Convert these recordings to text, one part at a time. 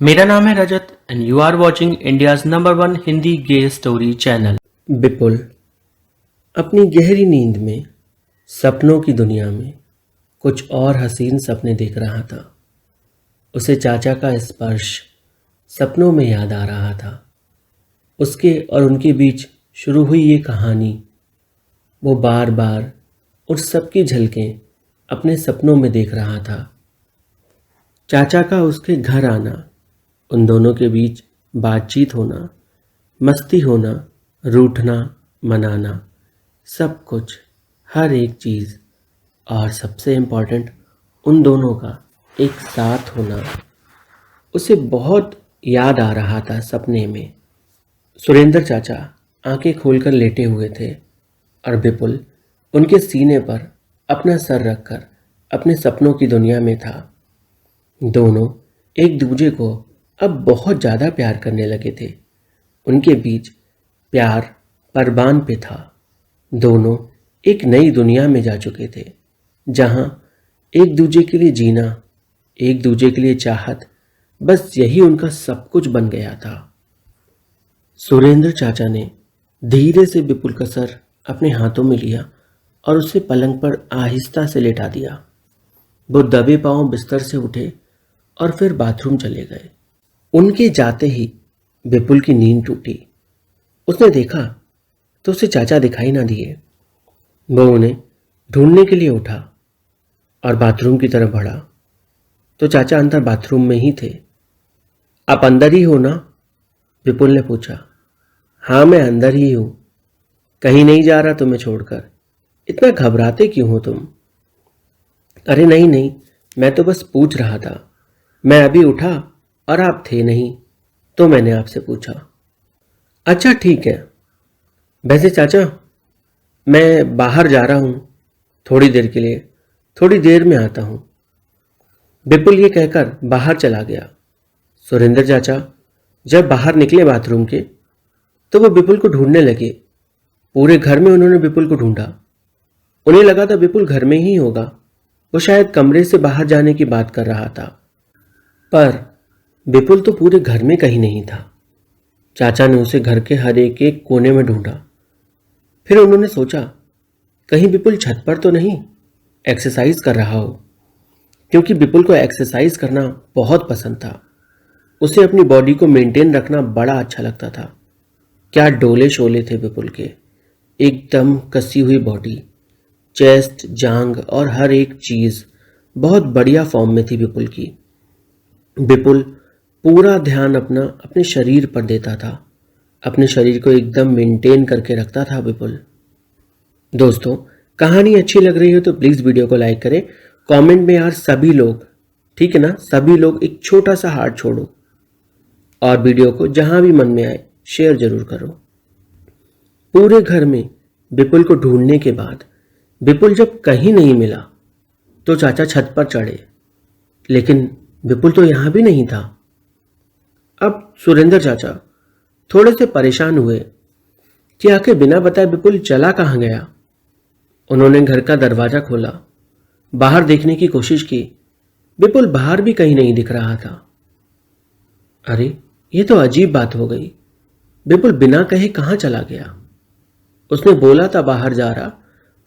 मेरा नाम है Rajat and you are watching India's number 1 Hindi gay story channel. Vipul अपनी गहरी नींद में सपनों की दुनिया में कुछ और हसीन सपने देख रहा था। उसे चाचा का स्पर्श सपनों में याद आ रहा था। उसके और उनके बीच शुरू हुई ये कहानी वो बार बार उस सब की झलकें अपने सपनों में देख रहा था। चाचा का उसके घर आना, उन दोनों के बीच बातचीत होना, मस्ती होना, रूठना, मनाना, सब कुछ, हर एक चीज़, और सबसे इम्पॉर्टेंट उन दोनों का एक साथ होना उसे बहुत याद आ रहा था। सपने में सुरेंद्र चाचा आंखें खोलकर लेटे हुए थे और विपुल उनके सीने पर अपना सर रखकर अपने सपनों की दुनिया में था। दोनों एक दूजे को अब बहुत ज़्यादा प्यार करने लगे थे। उनके बीच प्यार परवान पे था। दोनों एक नई दुनिया में जा चुके थे जहां एक दूजे के लिए जीना, एक दूजे के लिए चाहत, बस यही उनका सब कुछ बन गया था। सुरेंद्र चाचा ने धीरे से विपुल का सर अपने हाथों में लिया और उसे पलंग पर आहिस्ता से लेटा दिया। वो दबे पांव बिस्तर से उठे और फिर बाथरूम चले गए। उनके जाते ही विपुल की नींद टूटी। उसने देखा तो उसे चाचा दिखाई ना दिए। वो उन्हें ढूंढने के लिए उठा और बाथरूम की तरफ बढ़ा तो चाचा अंदर बाथरूम में ही थे। आप अंदर ही हो ना? विपुल ने पूछा। हाँ, मैं अंदर ही हूं। कहीं नहीं जा रहा तुम्हें छोड़कर। इतना घबराते क्यों हो तुम? अरे नहीं नहीं, मैं तो बस पूछ रहा था। मैं अभी उठा और आप थे नहीं तो मैंने आपसे पूछा। अच्छा ठीक है। वैसे चाचा, मैं बाहर जा रहा हूं थोड़ी देर के लिए, थोड़ी देर में आता हूं। विपुल ये कहकर बाहर चला गया। सुरेंद्र चाचा जब बाहर निकले बाथरूम के तो वो विपुल को ढूंढने लगे। पूरे घर में उन्होंने विपुल को ढूंढा। उन्हें लगा था विपुल घर में ही होगा। वो शायद कमरे से बाहर जाने की बात कर रहा था, पर विपुल तो पूरे घर में कहीं नहीं था। चाचा ने उसे घर के हर एक एक कोने में ढूंढा। फिर उन्होंने सोचा कहीं विपुल छत पर तो नहीं एक्सरसाइज कर रहा हो, क्योंकि विपुल को एक्सरसाइज करना बहुत पसंद था। उसे अपनी बॉडी को मेंटेन रखना बड़ा अच्छा लगता था। क्या डोले शोले थे विपुल के, एकदम कसी हुई बॉडी, चेस्ट, जांग और हर एक चीज बहुत बढ़िया फॉर्म में थी विपुल की। विपुल पूरा ध्यान अपने शरीर पर देता था। अपने शरीर को एकदम मेंटेन करके रखता था विपुल। दोस्तों, कहानी अच्छी लग रही हो तो प्लीज वीडियो को लाइक करें। कमेंट में यार सभी लोग, ठीक है ना, सभी लोग एक छोटा सा हार्ट छोड़ो और वीडियो को जहां भी मन में आए शेयर जरूर करो। पूरे घर में विपुल को ढूंढने के बाद विपुल जब कहीं नहीं मिला तो चाचा छत पर चढ़े, लेकिन विपुल तो यहां भी नहीं था। अब सुरेंद्र चाचा थोड़े से परेशान हुए कि आखिर बिना बताए विपुल चला कहां गया। उन्होंने घर का दरवाजा खोला, बाहर देखने की कोशिश की। विपुल बाहर भी कहीं नहीं दिख रहा था। अरे, ये तो अजीब बात हो गई। विपुल बिना कहे कहां चला गया? उसने बोला था बाहर जा रहा,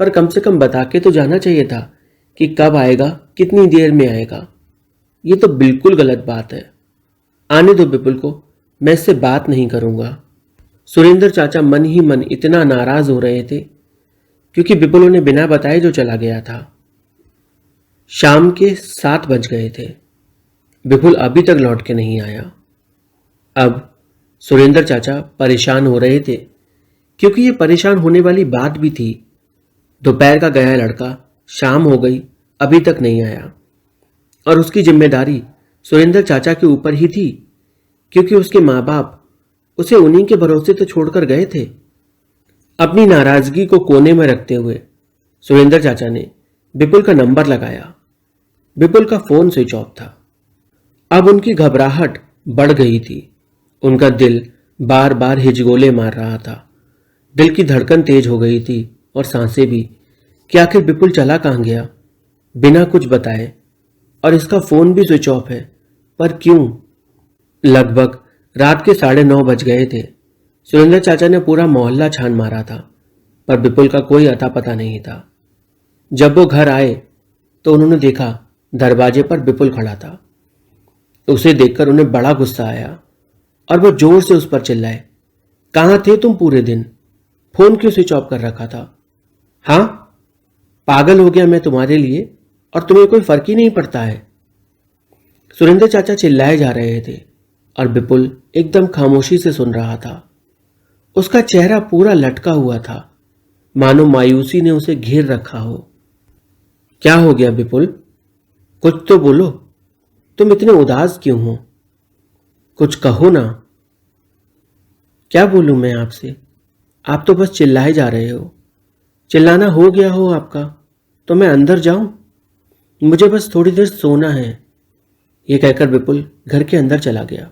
पर कम से कम बता के तो जाना चाहिए था कि कब आएगा, कितनी देर में आएगा। ये तो बिल्कुल गलत बात है। आने दो विपुल को, मैं इससे बात नहीं करूंगा। सुरेंद्र चाचा मन ही मन इतना नाराज हो रहे थे क्योंकि विपुल उन्हें बिना बताए जो चला गया था। शाम के 7 बज गए थे। विपुल अभी तक लौट के नहीं आया। अब सुरेंद्र चाचा परेशान हो रहे थे क्योंकि ये परेशान होने वाली बात भी थी। दोपहर का गया लड़का, शाम हो गई, अभी तक नहीं आया और उसकी जिम्मेदारी सुरेंद्र चाचा के ऊपर ही थी क्योंकि उसके माँ बाप उसे उन्हीं के भरोसे तो छोड़कर गए थे। अपनी नाराजगी को कोने में रखते हुए सुरेंद्र चाचा ने विपुल का नंबर लगाया। विपुल का फोन स्विच ऑफ था। अब उनकी घबराहट बढ़ गई थी। उनका दिल बार बार हिचगोले मार रहा था। दिल की धड़कन तेज हो गई थी और सांसें भी कि आखिर विपुल चला कहां गया बिना कुछ बताए, और इसका फोन भी स्विच ऑफ है। पर क्यों? लगभग रात के 9:30 बज गए थे। सुरेंद्र चाचा ने पूरा मोहल्ला छान मारा था, पर विपुल का कोई अता पता नहीं था। जब वो घर आए तो उन्होंने देखा दरवाजे पर विपुल खड़ा था। उसे देखकर उन्हें बड़ा गुस्सा आया और वो जोर से उस पर चिल्लाए, कहां थे तुम पूरे दिन? फोन क्यों स्विच ऑफ कर रखा था? हाँ, पागल हो गया मैं तुम्हारे लिए, और तुम्हें कोई फर्क ही नहीं पड़ता है। सुरेंद्र चाचा चिल्लाए जा रहे थे और विपुल एकदम खामोशी से सुन रहा था। उसका चेहरा पूरा लटका हुआ था, मानो मायूसी ने उसे घेर रखा हो। क्या हो गया विपुल? कुछ तो बोलो, तुम इतने उदास क्यों हो? कुछ कहो ना। क्या बोलूं मैं आपसे? आप तो बस चिल्लाए जा रहे हो। चिल्लाना हो गया हो आपका तो मैं अंदर जाऊं? मुझे बस थोड़ी देर सोना है। यह कहकर विपुल घर के अंदर चला गया।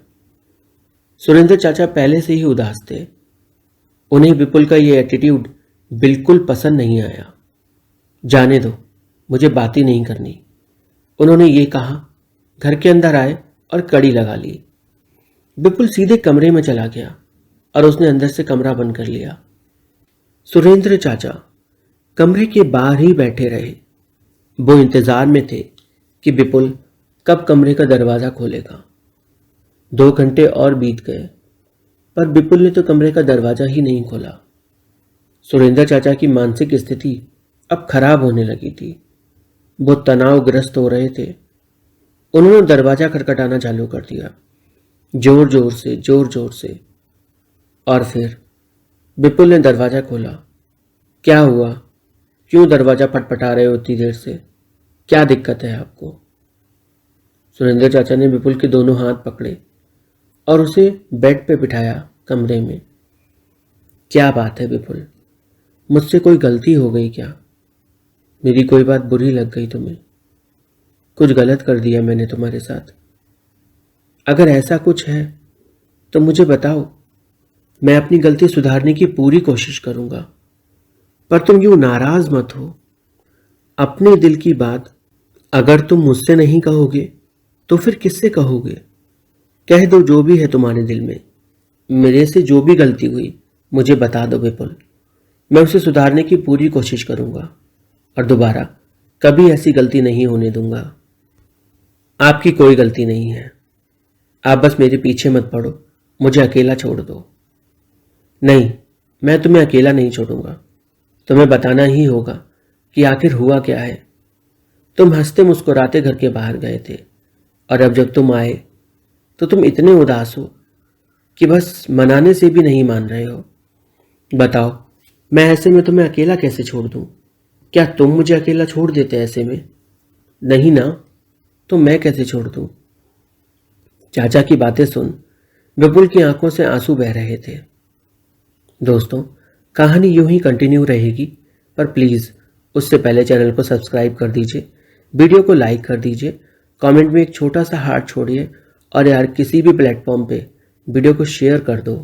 सुरेंद्र चाचा पहले से ही उदास थे। उन्हें विपुल का यह एटीट्यूड बिल्कुल पसंद नहीं आया। जाने दो, मुझे बात ही नहीं करनी, उन्होंने ये कहा। घर के अंदर आए और कड़ी लगा ली। विपुल सीधे कमरे में चला गया और उसने अंदर से कमरा बंद कर लिया। सुरेंद्र चाचा कमरे के बाहर ही बैठे रहे। वो इंतजार में थे कि विपुल कब कमरे का दरवाजा खोलेगा। 2 घंटे और बीत गए, पर विपुल ने तो कमरे का दरवाजा ही नहीं खोला। सुरेंद्र चाचा की मानसिक स्थिति अब खराब होने लगी थी। वो तनावग्रस्त हो रहे थे। उन्होंने दरवाजा खटखटाना चालू कर दिया, जोर जोर से। और फिर विपुल ने दरवाजा खोला। क्या हुआ? क्यों दरवाजा पटपटा रहे हो इतनी देर से? क्या दिक्कत है आपको? सुरेंद्र चाचा ने विपुल के दोनों हाथ पकड़े और उसे बेड पे बिठाया कमरे में। क्या बात है विपुल? मुझसे कोई गलती हो गई क्या? मेरी कोई बात बुरी लग गई तुम्हें? कुछ गलत कर दिया मैंने तुम्हारे साथ? अगर ऐसा कुछ है तो मुझे बताओ, मैं अपनी गलती सुधारने की पूरी कोशिश करूंगा। पर तुम यूं नाराज मत हो। अपने दिल की बात अगर तुम मुझसे नहीं कहोगे तो फिर किससे कहोगे? कह दो जो भी है तुम्हारे दिल में। मेरे से जो भी गलती हुई मुझे बता दो विपुल। मैं उसे सुधारने की पूरी कोशिश करूंगा और दोबारा कभी ऐसी गलती नहीं होने दूंगा। आपकी कोई गलती नहीं है। आप बस मेरे पीछे मत पड़ो, मुझे अकेला छोड़ दो। नहीं, मैं तुम्हें अकेला नहीं छोड़ूंगा। तुम्हें बताना ही होगा कि आखिर हुआ क्या है। तुम हंसते मुस्कुराते घर के बाहर गए थे और अब जब तुम आए तो तुम इतने उदास हो कि बस मनाने से भी नहीं मान रहे हो। बताओ, मैं ऐसे में तुम्हें अकेला कैसे छोड़ दूं? क्या तुम मुझे अकेला छोड़ देते ऐसे में? नहीं ना, तो मैं कैसे छोड़ दूं? चाचा की बातें सुन विपुल की आंखों से आंसू बह रहे थे। दोस्तों, कहानी यूं ही कंटिन्यू रहेगी, पर प्लीज़ उससे पहले चैनल को सब्सक्राइब कर दीजिए, वीडियो को लाइक कर दीजिए, कमेंट में एक छोटा सा हार्ट छोड़िए और यार किसी भी प्लेटफॉर्म पे वीडियो को शेयर कर दो।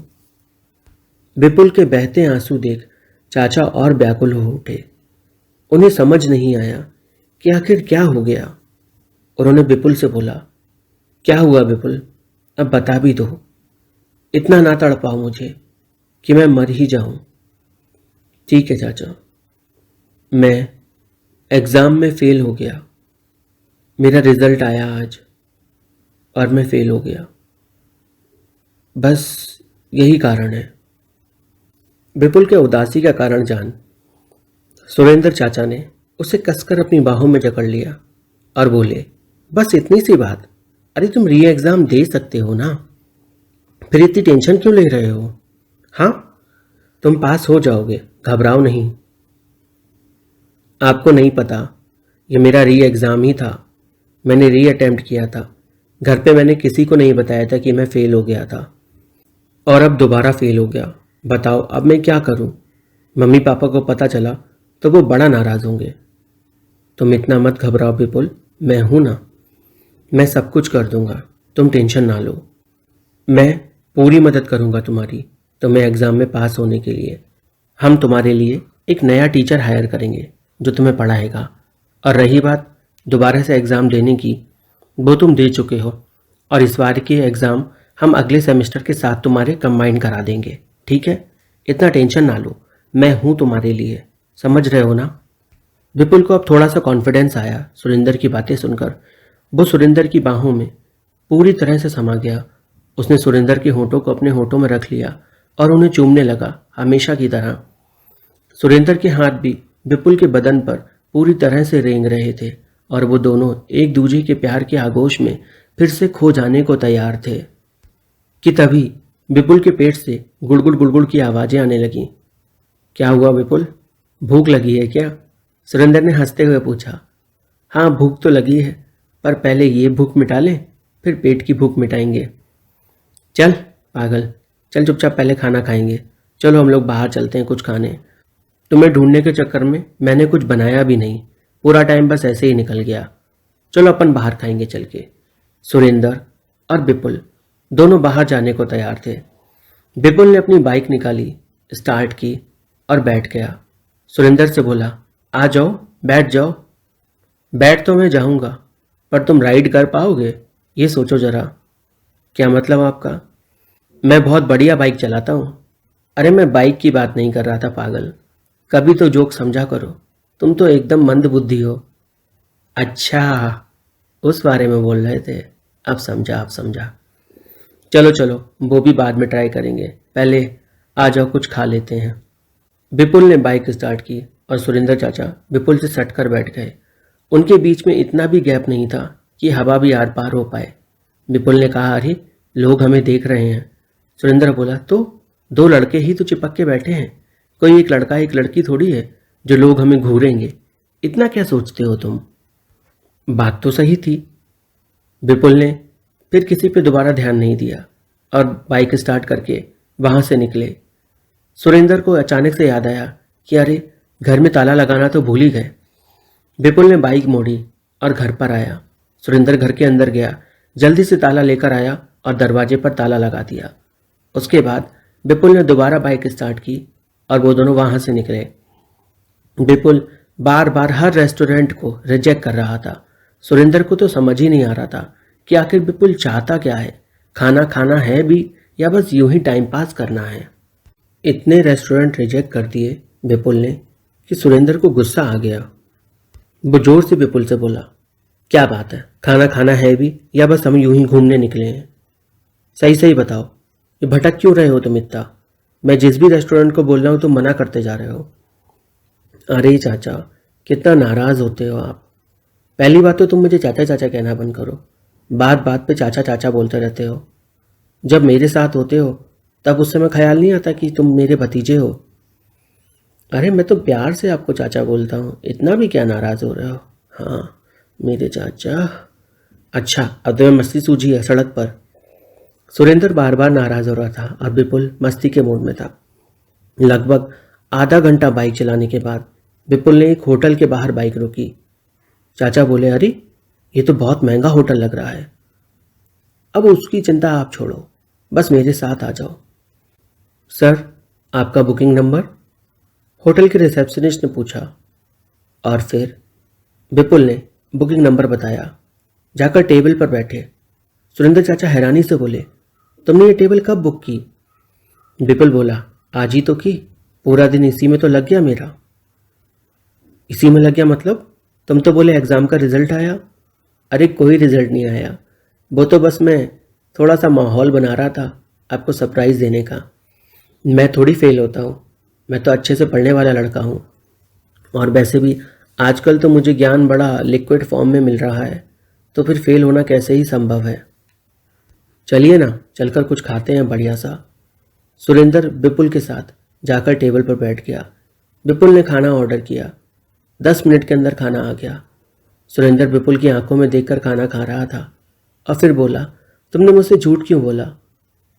विपुल के बहते आंसू देख चाचा और व्याकुल हो उठे। उन्हें समझ नहीं आया कि आखिर क्या हो गया। उन्होंने विपुल से बोला, क्या हुआ विपुल? अब बता भी दो। इतना ना तड़पाओ मुझे कि मैं मर ही जाऊं। ठीक है चाचा, मैं एग्ज़ाम में फेल हो गया। मेरा रिजल्ट आया आज और मैं फेल हो गया। बस यही कारण है। विपुल के उदासी का कारण जान सुरेंद्र चाचा ने उसे कसकर अपनी बाहों में जकड़ लिया और बोले, बस इतनी सी बात? अरे तुम री एग्ज़ाम दे सकते हो ना, फिर इतनी टेंशन क्यों ले रहे हो? हाँ, तुम पास हो जाओगे, घबराओ नहीं। आपको नहीं पता, ये मेरा री एग्ज़ाम ही था। मैंने री अटेम्प्ट किया था। घर पे मैंने किसी को नहीं बताया था कि मैं फेल हो गया था और अब दोबारा फेल हो गया। बताओ अब मैं क्या करूं? मम्मी पापा को पता चला तो वो बड़ा नाराज़ होंगे। तुम इतना मत घबराओ विपुल, मैं हूं ना, मैं सब कुछ कर दूंगा, तुम टेंशन ना लो। मैं पूरी मदद करूंगा तुम्हारी तुम्हें एग्ज़ाम में पास होने के लिए। हम तुम्हारे लिए एक नया टीचर हायर करेंगे जो तुम्हें पढ़ाएगा। और रही बात दोबारा से एग्ज़ाम देने की, वो तुम दे चुके हो और इस बार के एग्ज़ाम हम अगले सेमेस्टर के साथ तुम्हारे कंबाइन करा देंगे, ठीक है? इतना टेंशन ना लो, मैं हूँ तुम्हारे लिए, समझ रहे हो ना? विपुल को अब थोड़ा सा कॉन्फिडेंस आया सुरेंद्र की बातें सुनकर। वो सुरेंद्र की बाहों में पूरी तरह से समा गया। उसने सुरेंद्र के होठों को अपने होठों में रख लिया और उन्हें चूमने लगा, हमेशा की तरह। सुरेंद्र के हाथ भी विपुल के बदन पर पूरी तरह से रेंग रहे थे और वो दोनों एक दूसरे के प्यार के आगोश में फिर से खो जाने को तैयार थे कि तभी विपुल के पेट से गुड़गुड़ गुड़गुड़ की आवाजें आने लगीं। क्या हुआ विपुल, भूख लगी है क्या? सुरेंद्र ने हंसते हुए पूछा। हाँ, भूख तो लगी है, पर पहले ये भूख मिटा लें, फिर पेट की भूख मिटाएंगे। चल पागल, चल चुपचाप पहले खाना खाएंगे। चलो हम लोग बाहर चलते हैं कुछ खाने। तुम्हें ढूंढने के चक्कर में मैंने कुछ बनाया भी नहीं, पूरा टाइम बस ऐसे ही निकल गया। चलो अपन बाहर खाएंगे चल के। सुरेंद्र और विपुल दोनों बाहर जाने को तैयार थे। विपुल ने अपनी बाइक निकाली, स्टार्ट की और बैठ गया। सुरेंद्र से बोला, आ जाओ, बैठ जाओ। बैठ तो मैं जाऊंगा, पर तुम राइड कर पाओगे ये सोचो जरा। क्या मतलब आपका? मैं बहुत बढ़िया बाइक चलाता हूँ। अरे मैं बाइक की बात नहीं कर रहा था पागल, कभी तो जोक समझा करो, तुम तो एकदम मंद बुद्धि हो। अच्छा, उस बारे में बोल रहे थे, अब समझा अब समझा। चलो चलो, वो भी बाद में ट्राई करेंगे, पहले आ जाओ कुछ खा लेते हैं। विपुल ने बाइक स्टार्ट की और सुरेंद्र चाचा विपुल से सट कर बैठ गए। उनके बीच में इतना भी गैप नहीं था कि हवा भी आर पार हो पाए। विपुल ने कहा, अरे लोग हमें देख रहे हैं। सुरेंद्र बोला, तो दो लड़के ही तो चिपक के बैठे हैं, कोई एक लड़का एक लड़की थोड़ी है जो लोग हमें घूरेंगे, इतना क्या सोचते हो तुम? बात तो सही थी। विपुल ने फिर किसी पे दोबारा ध्यान नहीं दिया और बाइक स्टार्ट करके वहां से निकले। सुरेंद्र को अचानक से याद आया कि अरे घर में ताला लगाना तो भूल ही गए। विपुल ने बाइक मोड़ी और घर पर आया। सुरेंद्र घर के अंदर गया, जल्दी से ताला लेकर आया और दरवाजे पर ताला लगा दिया। उसके बाद विपुल ने दोबारा बाइक स्टार्ट की और वो दोनों वहां से निकले। विपुल बार बार हर रेस्टोरेंट को रिजेक्ट कर रहा था। सुरेंद्र को तो समझ ही नहीं आ रहा था कि आखिर विपुल चाहता क्या है, खाना खाना है भी या बस यूं ही टाइम पास करना है। इतने रेस्टोरेंट रिजेक्ट कर दिए विपुल ने कि सुरेंद्र को गुस्सा आ गया। वो जोर से विपुल से बोला, क्या बात है, खाना खाना है भी या बस हम यूं ही घूमने निकले हैं? सही सही बताओ, ये भटक क्यों रहे हो तुम इतना? मैं जिस भी रेस्टोरेंट को बोल रहा हूँ तुम मना करते जा रहे हो। अरे चाचा, कितना नाराज होते हो आप। पहली बात तो तुम मुझे चाचा चाचा कहना बंद करो, बात बात पे चाचा चाचा बोलते रहते हो। जब मेरे साथ होते हो तब उस समय ख्याल नहीं आता कि तुम मेरे भतीजे हो। अरे मैं तो प्यार से आपको चाचा बोलता हूँ, इतना भी क्या नाराज हो रहे हो? हाँ मेरे चाचा। अच्छा, अब तुम्हें मस्ती सूझी है सड़क पर। सुरेंद्र बार बार नाराज हो रहा था और विपुल मस्ती के मूड में था। लगभग आधा घंटा बाइक चलाने के बाद विपुल ने एक होटल के बाहर बाइक रोकी। चाचा बोले, अरे ये तो बहुत महंगा होटल लग रहा है। अब उसकी चिंता आप छोड़ो, बस मेरे साथ आ जाओ। सर, आपका बुकिंग नंबर? होटल के रिसेप्शनिस्ट ने पूछा और फिर विपुल ने बुकिंग नंबर बताया। जाकर टेबल पर बैठे। सुरेंद्र चाचा हैरानी से बोले, तुमने ये टेबल कब बुक की? विपुल बोला, आज ही तो की, पूरा दिन इसी में तो लग गया मेरा। इसी में लग गया मतलब? तुम तो बोले एग्जाम का रिजल्ट आया। अरे कोई रिजल्ट नहीं आया, वो तो बस मैं थोड़ा सा माहौल बना रहा था आपको सरप्राइज देने का। मैं थोड़ी फेल होता हूँ, मैं तो अच्छे से पढ़ने वाला लड़का हूँ। और वैसे भी आजकल तो मुझे ज्ञान बड़ा लिक्विड फॉर्म में मिल रहा है, तो फिर फेल होना कैसे ही संभव है। चलिए ना, चलकर कुछ खाते हैं बढ़िया सा। सुरेंद्र विपुल के साथ जाकर टेबल पर बैठ गया। विपुल ने खाना ऑर्डर किया। 10 मिनट के अंदर खाना आ गया। सुरेंद्र विपुल की आंखों में देखकर खाना खा रहा था और फिर बोला, तुमने मुझसे झूठ क्यों बोला?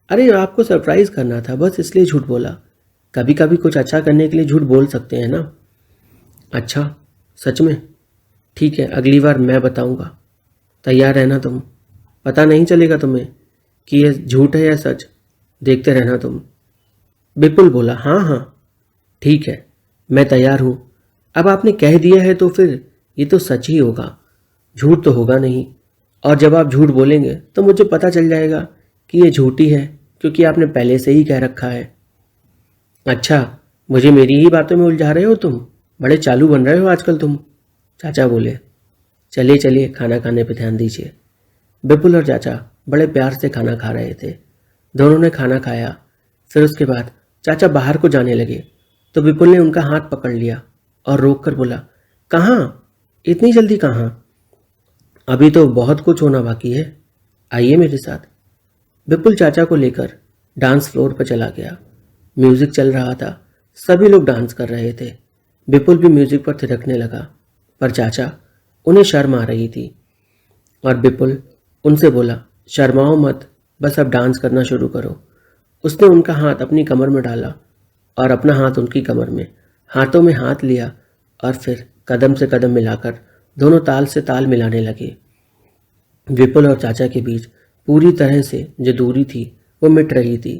अरे आपको सरप्राइज करना था, बस इसलिए झूठ बोला। कभी कभी कुछ अच्छा करने के लिए झूठ बोल सकते हैं ना। अच्छा, सच में? ठीक है, अगली बार मैं बताऊंगा। तैयार रहना तुम, पता नहीं चलेगा तुम्हें कि ये झूठ है या सच, देखते रहना तुम। विपुल बोला, हाँ हाँ ठीक है, मैं तैयार हूँ। अब आपने कह दिया है तो फिर ये तो सच ही होगा, झूठ तो होगा नहीं। और जब आप झूठ बोलेंगे तो मुझे पता चल जाएगा कि ये झूठी है क्योंकि आपने पहले से ही कह रखा है। अच्छा, मुझे मेरी ही बातों में उलझा रहे हो तुम? बड़े चालू बन रहे हो आजकल तुम, चाचा बोले। चलिए चलिए, खाना खाने पर ध्यान दीजिए। विपुल और चाचा बड़े प्यार से खाना खा रहे थे। दोनों ने खाना खाया। फिर उसके बाद चाचा बाहर को जाने लगे तो विपुल ने उनका हाथ पकड़ लिया और रोक कर बोला, कहाँ? इतनी जल्दी कहाँ? अभी तो बहुत कुछ होना बाकी है, आइए मेरे साथ। विपुल चाचा को लेकर डांस फ्लोर पर चला गया। म्यूजिक चल रहा था, सभी लोग डांस कर रहे थे। विपुल भी म्यूजिक पर थिरकने लगा, पर चाचा उन्हें शर्म आ रही थी और विपुल उनसे बोला, शर्माओ मत, बस अब डांस करना शुरू करो। उसने उनका हाथ अपनी कमर में डाला और अपना हाथ उनकी कमर में, हाथों में हाथ लिया और फिर कदम से कदम मिलाकर दोनों ताल से ताल मिलाने लगे। विपुल और चाचा के बीच पूरी तरह से जो दूरी थी वो मिट रही थी।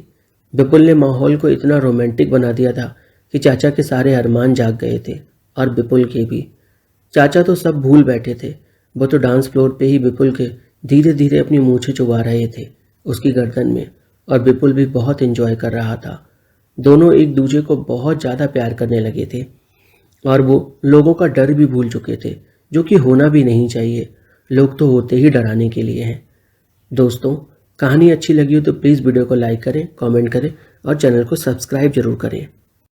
विपुल ने माहौल को इतना रोमांटिक बना दिया था कि चाचा के सारे अरमान जाग गए थे और विपुल के भी। चाचा तो सब भूल बैठे थे, वो तो डांस फ्लोर पे ही विपुल के धीरे धीरे अपनी मूछें चुबा रहे थे उसकी गर्दन में, और विपुल भी बहुत एंजॉय कर रहा था। दोनों एक दूसरे को बहुत ज़्यादा प्यार करने लगे थे और वो लोगों का डर भी भूल चुके थे, जो कि होना भी नहीं चाहिए। लोग तो होते ही डराने के लिए हैं। दोस्तों, कहानी अच्छी लगी हो तो प्लीज़ वीडियो को लाइक करें, कमेंट करें और चैनल को सब्सक्राइब जरूर करें।